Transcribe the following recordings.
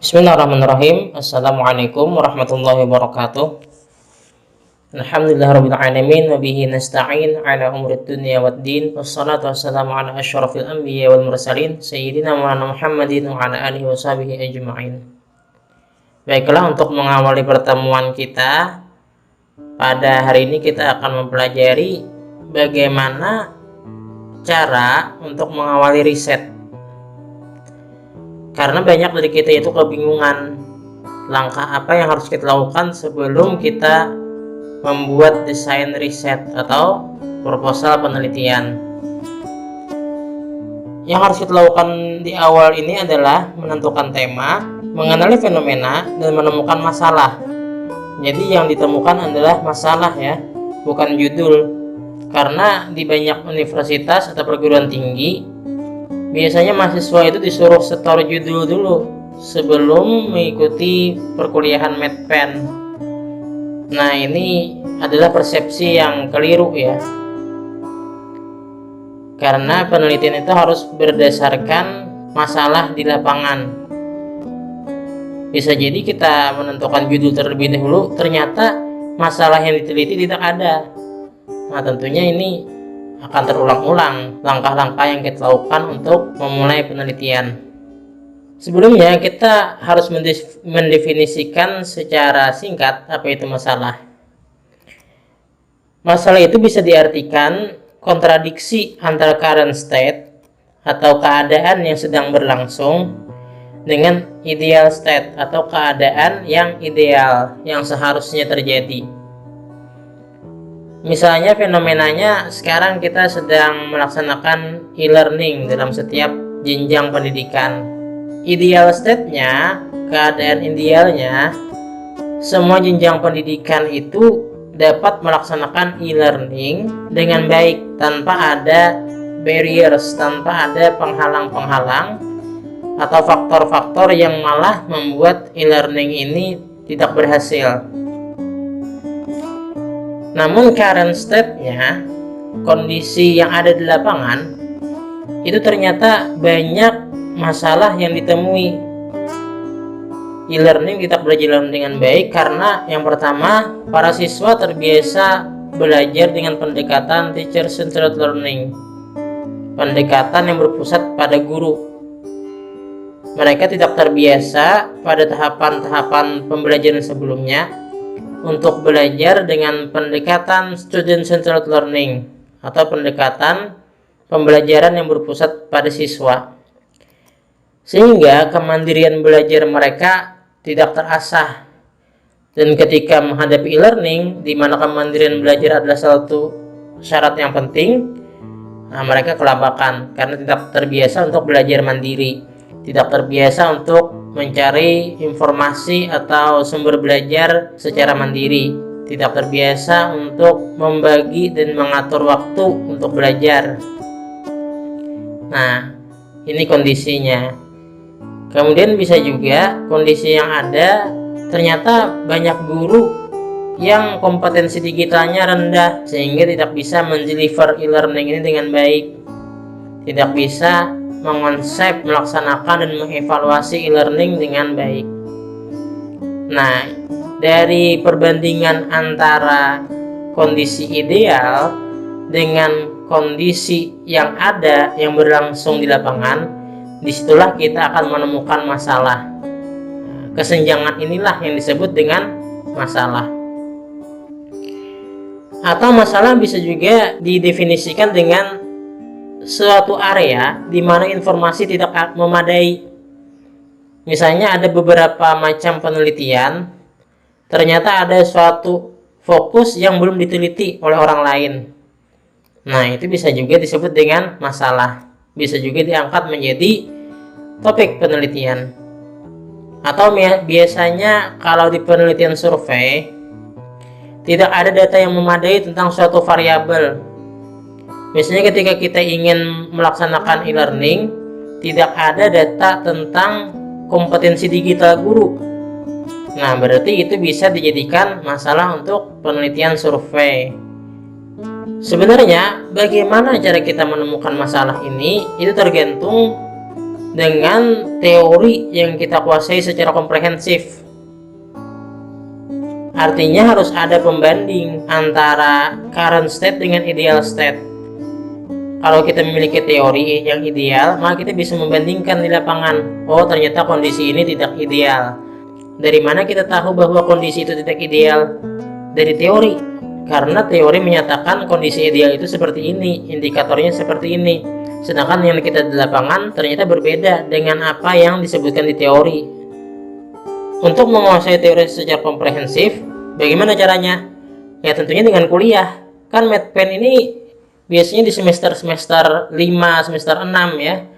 Bismillahirrahmanirrahim. Assalamualaikum warahmatullahi wabarakatuh. Alhamdulillahirabbil alamin wa bihi nasta'in ala umuri dunya waddin. Wassalatu wassalamu ala asyrafil anbiya wal mursalin sayyidina Muhammadin wa ala alihi washabihi ajma'in. Baiklah, untuk mengawali pertemuan kita pada hari ini kita akan mempelajari bagaimana cara untuk mengawali riset. Karena banyak dari kita itu kebingungan langkah apa yang harus kita lakukan sebelum kita membuat desain riset atau proposal penelitian. Yang harus kita lakukan di awal ini adalah menentukan tema, mengenali fenomena, dan menemukan masalah. Jadi yang ditemukan adalah masalah ya, bukan judul. Karena di banyak universitas atau perguruan tinggi biasanya mahasiswa itu disuruh setor judul dulu sebelum mengikuti perkuliahan medpen. Nah, ini adalah persepsi yang keliru ya. Karena penelitian itu harus berdasarkan masalah di lapangan. Bisa jadi kita menentukan judul terlebih dahulu, ternyata masalah yang diteliti tidak ada. Nah, tentunya ini akan terulang-ulang langkah-langkah yang kita lakukan untuk memulai penelitian. Sebelumnya kita harus mendefinisikan secara singkat apa itu masalah. Masalah itu bisa diartikan kontradiksi antara current state atau keadaan yang sedang berlangsung dengan ideal state atau keadaan yang ideal yang seharusnya terjadi. Misalnya fenomenanya sekarang kita sedang melaksanakan e-learning dalam setiap jenjang pendidikan. Ideal state-nya, keadaan idealnya, semua jenjang pendidikan itu dapat melaksanakan e-learning dengan baik tanpa ada barriers, tanpa ada penghalang-penghalang atau faktor-faktor yang malah membuat e-learning ini tidak berhasil. Namun current state-nya, kondisi yang ada di lapangan, itu ternyata banyak masalah yang ditemui. E-learning tidak berjalan dengan baik karena yang pertama, para siswa terbiasa belajar dengan pendekatan teacher-centered learning, pendekatan yang berpusat pada guru. Mereka tidak terbiasa pada tahapan-tahapan pembelajaran sebelumnya untuk belajar dengan pendekatan student-centered learning atau pendekatan pembelajaran yang berpusat pada siswa, sehingga kemandirian belajar mereka tidak terasah. Dan ketika menghadapi e-learning di mana kemandirian belajar adalah satu syarat yang penting, mereka kelabakan karena tidak terbiasa untuk belajar mandiri, tidak terbiasa untuk mencari informasi atau sumber belajar secara mandiri, tidak terbiasa untuk membagi dan mengatur waktu untuk belajar. Nah, ini kondisinya. Kemudian bisa juga kondisi yang ada, ternyata banyak guru yang kompetensi digitalnya rendah sehingga tidak bisa mendeliver e-learning ini dengan baik, tidak bisa mengonsep, melaksanakan, dan mengevaluasi e-learning dengan baik. Nah, dari perbandingan antara kondisi ideal dengan kondisi yang ada yang berlangsung di lapangan, disitulah kita akan menemukan masalah. Kesenjangan inilah yang disebut dengan masalah. Atau masalah bisa juga didefinisikan dengan suatu area di mana informasi tidak memadai. Misalnya ada beberapa macam penelitian, ternyata ada suatu fokus yang belum diteliti oleh orang lain. Nah, itu bisa juga disebut dengan masalah. Bisa juga diangkat menjadi topik penelitian. Atau biasanya kalau di penelitian survei tidak ada data yang memadai tentang suatu variabel. Misalnya ketika kita ingin melaksanakan e-learning, tidak ada data tentang kompetensi digital guru. Nah, berarti itu bisa dijadikan masalah untuk penelitian survei. Sebenarnya bagaimana cara kita menemukan masalah ini itu tergantung dengan teori yang kita kuasai secara komprehensif. Artinya harus ada pembanding antara current state dengan ideal state. Kalau kita memiliki teori yang ideal, maka kita bisa membandingkan di lapangan. Oh, ternyata kondisi ini tidak ideal. Dari mana kita tahu bahwa kondisi itu tidak ideal? Dari teori. Karena teori menyatakan kondisi ideal itu seperti ini, indikatornya seperti ini. Sedangkan yang kita di lapangan ternyata berbeda dengan apa yang disebutkan di teori. Untuk menguasai teori secara komprehensif, bagaimana caranya? Ya tentunya dengan kuliah. Kan MedPen ini biasanya di semester 5, semester 6 ya.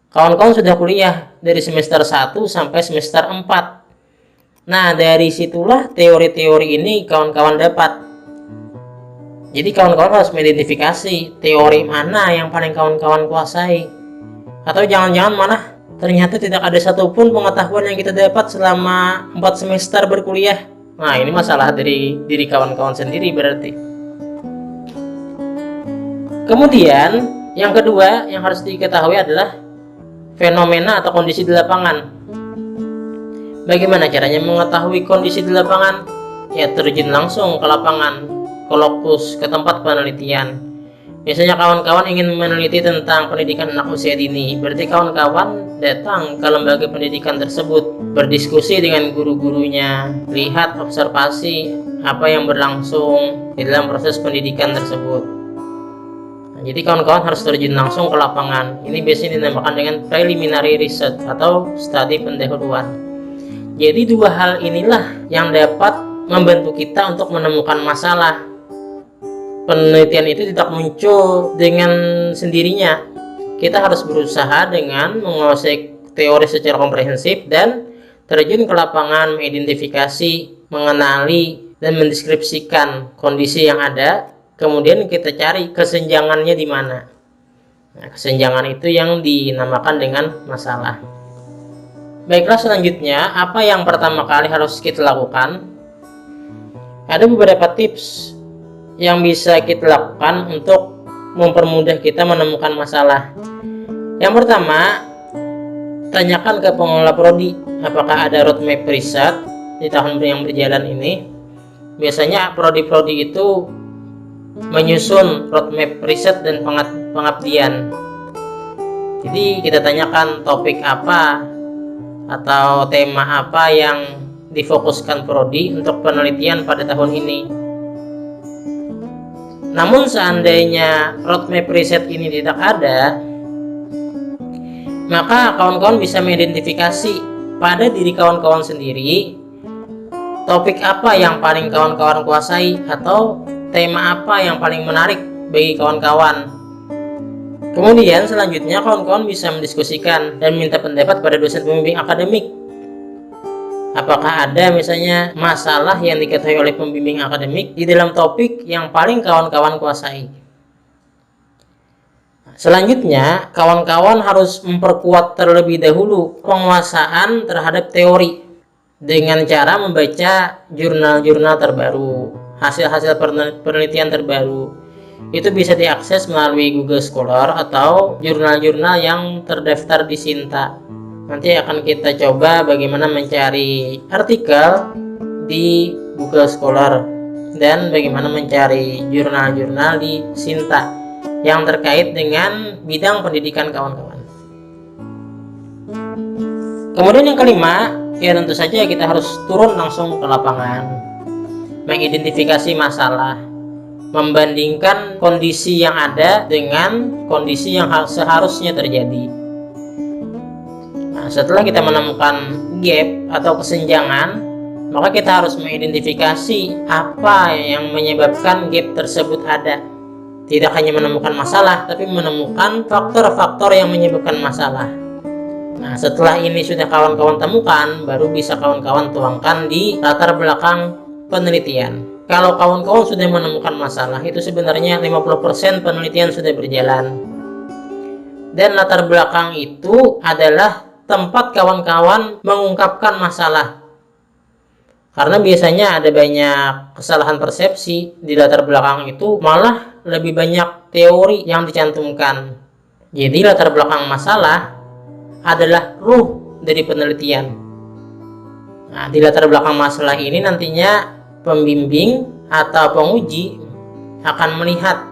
Kawan-kawan sudah kuliah dari semester 1 sampai semester 4. Nah, dari situlah teori-teori ini kawan-kawan dapat. Jadi kawan-kawan harus mengidentifikasi teori mana yang paling kawan-kawan kuasai. Atau jangan-jangan mana ternyata tidak ada satupun pengetahuan yang kita dapat selama 4 semester berkuliah. Nah, ini masalah dari diri kawan-kawan sendiri berarti. Kemudian, yang kedua yang harus diketahui adalah fenomena atau kondisi di lapangan. Bagaimana caranya mengetahui kondisi di lapangan? Ya, terjun langsung ke lapangan, ke lokus, ke tempat penelitian. Biasanya kawan-kawan ingin meneliti tentang pendidikan anak usia dini, berarti kawan-kawan datang ke lembaga pendidikan tersebut, berdiskusi dengan guru-gurunya, lihat observasi apa yang berlangsung di dalam proses pendidikan tersebut. Nah, jadi kawan-kawan harus terjun langsung ke lapangan. Ini biasanya dinamakan dengan preliminary research atau studi pendahuluan. Jadi dua hal inilah yang dapat membantu kita untuk menemukan masalah. Penelitian itu tidak muncul dengan sendirinya. Kita harus berusaha dengan menguasai teori secara komprehensif dan terjun ke lapangan, mengidentifikasi, mengenali, dan mendeskripsikan kondisi yang ada. Kemudian kita cari kesenjangannya di mana. Nah, kesenjangan itu yang dinamakan dengan masalah. Baiklah, selanjutnya apa yang pertama kali harus kita lakukan? Ada beberapa tips yang bisa kita lakukan untuk mempermudah kita menemukan masalah. Yang pertama, tanyakan ke pengelola prodi apakah ada roadmap riset di tahun yang berjalan ini. Biasanya prodi-prodi itu menyusun roadmap riset dan pengabdian. Jadi kita tanyakan topik apa atau tema apa yang difokuskan prodi untuk penelitian pada tahun ini. Namun seandainya roadmap riset ini tidak ada, maka kawan-kawan bisa mengidentifikasi pada diri kawan-kawan sendiri topik apa yang paling kawan-kawan kuasai atau tema apa yang paling menarik bagi kawan-kawan. Kemudian selanjutnya kawan-kawan bisa mendiskusikan dan minta pendapat pada dosen pembimbing akademik. Apakah ada misalnya masalah yang diketahui oleh pembimbing akademik di dalam topik yang paling kawan-kawan kuasai. Selanjutnya, kawan-kawan harus memperkuat terlebih dahulu penguasaan terhadap teori dengan cara membaca jurnal-jurnal terbaru, hasil-hasil penelitian terbaru. Itu bisa diakses melalui Google Scholar atau jurnal-jurnal yang terdaftar di Sinta. Nanti akan kita coba bagaimana mencari artikel di Google Scholar dan bagaimana mencari jurnal-jurnal di Sinta yang terkait dengan bidang pendidikan kawan-kawan. Kemudian yang kelima, ya tentu saja kita harus turun langsung ke lapangan, mengidentifikasi masalah, membandingkan kondisi yang ada dengan kondisi yang seharusnya terjadi. Setelah kita menemukan gap atau kesenjangan, maka kita harus mengidentifikasi apa yang menyebabkan gap tersebut ada. Tidak hanya menemukan masalah, tapi menemukan faktor-faktor yang menyebabkan masalah. Nah, setelah ini sudah kawan-kawan temukan, baru bisa kawan-kawan tuangkan di latar belakang penelitian. Kalau kawan-kawan sudah menemukan masalah, itu sebenarnya 50% penelitian sudah berjalan. Dan latar belakang itu adalah tempat kawan-kawan mengungkapkan masalah. Karena biasanya ada banyak kesalahan persepsi di latar belakang itu, malah lebih banyak teori yang dicantumkan. Jadi latar belakang masalah adalah ruh dari penelitian. Nah, di latar belakang masalah ini nantinya pembimbing atau penguji akan melihat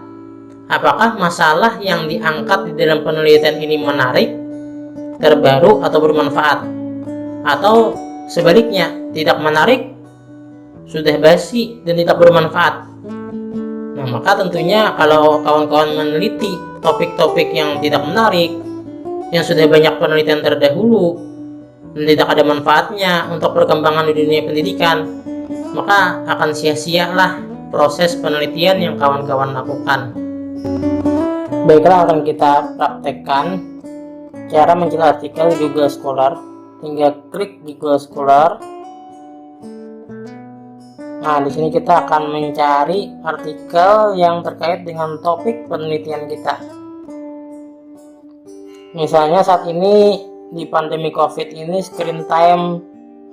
apakah masalah yang diangkat di dalam penelitian ini menarik, terbaru, atau bermanfaat, atau sebaliknya tidak menarik, sudah basi, dan tidak bermanfaat. Nah, maka tentunya kalau kawan-kawan meneliti topik-topik yang tidak menarik, yang sudah banyak penelitian terdahulu dan tidak ada manfaatnya untuk perkembangan di dunia pendidikan, maka akan sia-sialah proses penelitian yang kawan-kawan lakukan. Baiklah, akan kita praktekkan cara mencari artikel di Google Scholar. Tinggal klik di Google Scholar. Nah, di sini kita akan mencari artikel yang terkait dengan topik penelitian kita. Misalnya saat ini di pandemi COVID ini screen time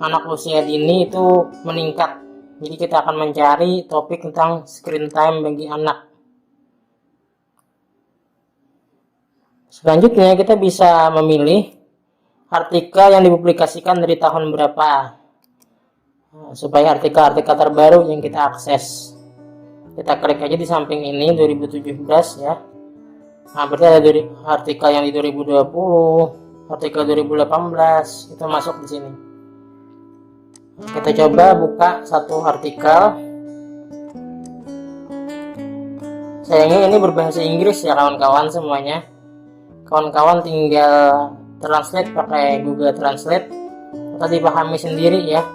anak usia dini itu meningkat. Jadi kita akan mencari topik tentang screen time bagi anak. Selanjutnya kita bisa memilih artikel yang dipublikasikan dari tahun berapa, supaya artikel-artikel terbaru yang kita akses. Kita klik aja di samping ini 2017 ya. Nah, berarti ada artikel yang di 2020, artikel 2018 itu masuk di sini. Kita coba buka satu artikel. Sayangnya ini berbahasa Inggris ya kawan-kawan semuanya. Kawan-kawan tinggal translate pakai Google Translate atau dipahami sendiri ya.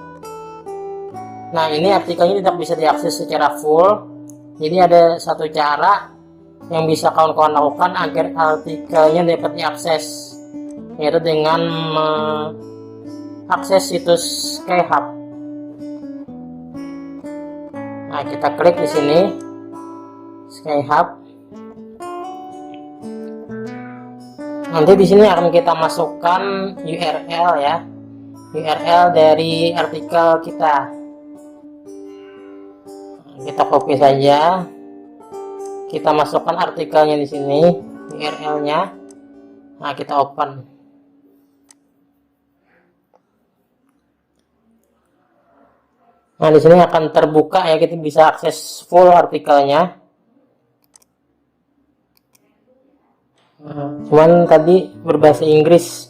Nah, ini artikelnya tidak bisa diakses secara full. Jadi ada satu cara yang bisa kawan-kawan lakukan agar artikelnya dapat diakses, yaitu dengan mengakses situs Skyhub. Nah, kita klik di sini Skyhub. Nanti di sini akan kita masukkan URL ya, URL dari artikel kita. Kita copy saja, kita masukkan artikelnya di sini, URL-nya. Nah, kita open. Nah, di sini akan terbuka ya, kita bisa akses full artikelnya. Cuman tadi berbahasa Inggris,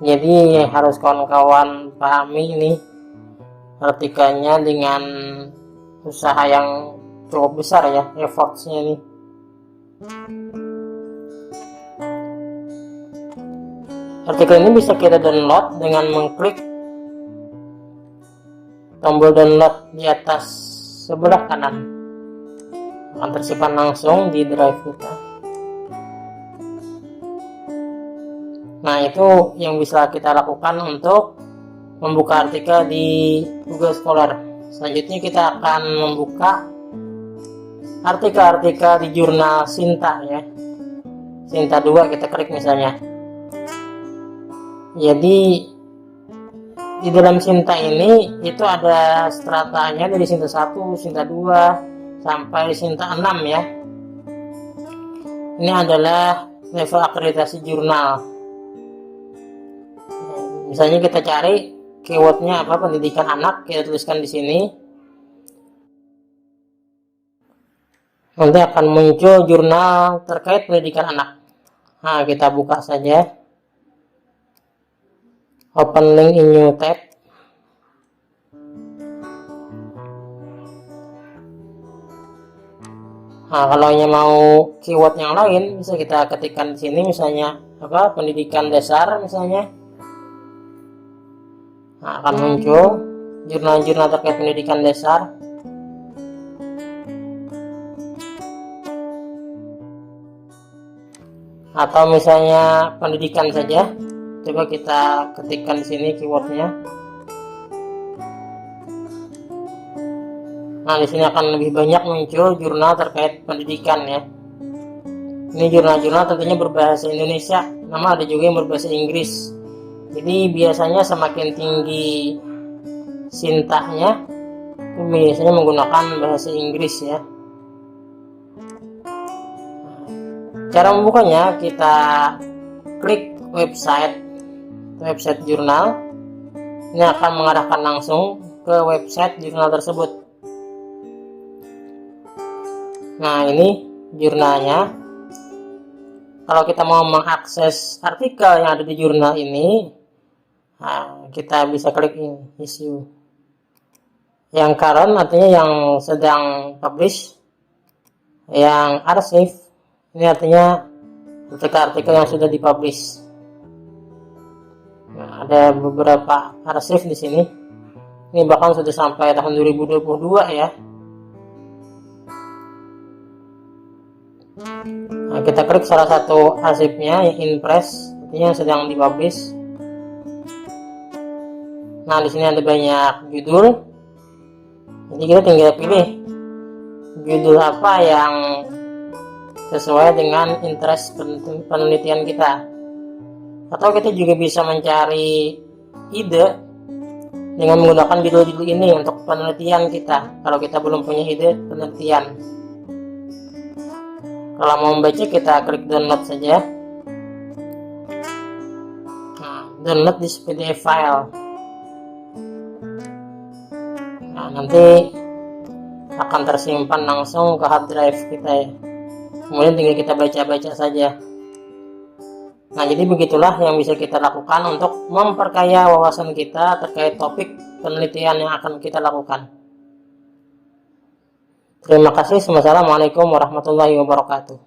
jadi harus kawan-kawan pahami ini artikelnya dengan usaha yang cukup besar ya, effortnya nih. Artikel ini bisa kita download dengan mengklik tombol download di atas sebelah kanan, akan tersimpan langsung di drive kita. Nah, itu yang bisa kita lakukan untuk membuka artikel di Google Scholar. Selanjutnya kita akan membuka artikel-artikel di jurnal Sinta ya. Sinta 2 kita klik misalnya. Jadi di dalam Sinta ini itu ada stratanya dari Sinta 1, Sinta 2 sampai Sinta 6 ya. Ini adalah level akreditasi jurnal. Misalnya kita cari keywordnya apa, pendidikan anak, kita tuliskan di sini. Nanti akan muncul jurnal terkait pendidikan anak. Nah, kita buka saja. Open link in new tab. Nah, kalau mau keyword yang lain bisa kita ketikkan di sini, misalnya apa, pendidikan dasar misalnya. Nah, akan muncul jurnal-jurnal terkait pendidikan dasar. Atau misalnya pendidikan saja. Coba kita ketikkan di sini keywordnya. Nah, di sini akan lebih banyak muncul jurnal terkait pendidikan ya. Ini jurnal-jurnal tentunya berbahasa Indonesia, nama ada juga yang berbahasa Inggris. Jadi biasanya semakin tinggi sintanya itu biasanya menggunakan bahasa Inggris ya. Cara membukanya kita klik website jurnal. Ini akan mengarahkan langsung ke website jurnal tersebut. Nah, ini jurnalnya. Kalau kita mau mengakses artikel yang ada di jurnal ini, nah, kita bisa klik ini, issue. Yang current artinya yang sedang publish. Yang archive ini artinya artikel-artikel yang sudah dipublish. Nah, ada beberapa arsip di sini. Ini bahkan sudah sampai tahun 2022 ya. Nah, kita klik salah satu arsipnya yang in press, artinya yang sedang dipublish. Nah, di sini ada banyak judul. Jadi kita tinggal pilih judul apa yang sesuai dengan interest penelitian kita. Atau kita juga bisa mencari ide dengan menggunakan judul-judul ini untuk penelitian kita, kalau kita belum punya ide penelitian. Kalau mau membaca, kita klik download saja. Nah, download di PDF file. Nah, nanti akan tersimpan langsung ke hard drive kita ya. Kemudian tinggal kita baca-baca saja. Nah, jadi begitulah yang bisa kita lakukan untuk memperkaya wawasan kita terkait topik penelitian yang akan kita lakukan. Terima kasih. Wassalamualaikum warahmatullahi wabarakatuh.